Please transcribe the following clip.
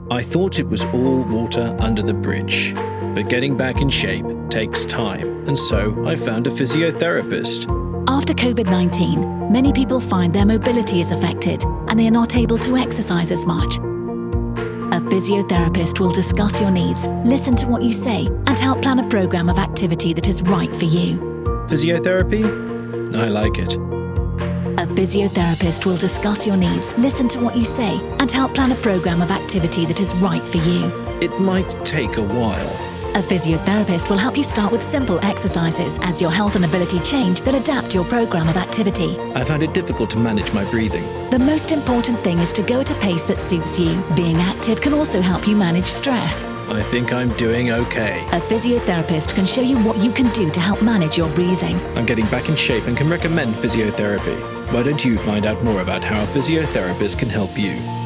I thought it was all water under the bridge, but getting back in shape takes time, and so I found a physiotherapist. After COVID-19, many people find their mobility is affected and they are not able to exercise as much. A physiotherapist will discuss your needs, listen to what you say, and help plan a program of activity that is right for you. Physiotherapy? I like it. A physiotherapist will discuss your needs, listen to what you say, and help plan a program of activity that is right for you. It might take a while. A physiotherapist will help you start with simple exercises. As your health and ability change, they'll adapt your program of activity. I found it difficult to manage my breathing. The most important thing is to go at a pace that suits you. Being active can also help you manage stress. I think I'm doing okay. A physiotherapist can show you what you can do to help manage your breathing. I'm getting back in shape and can recommend physiotherapy. Why don't you find out more about how a physiotherapist can help you?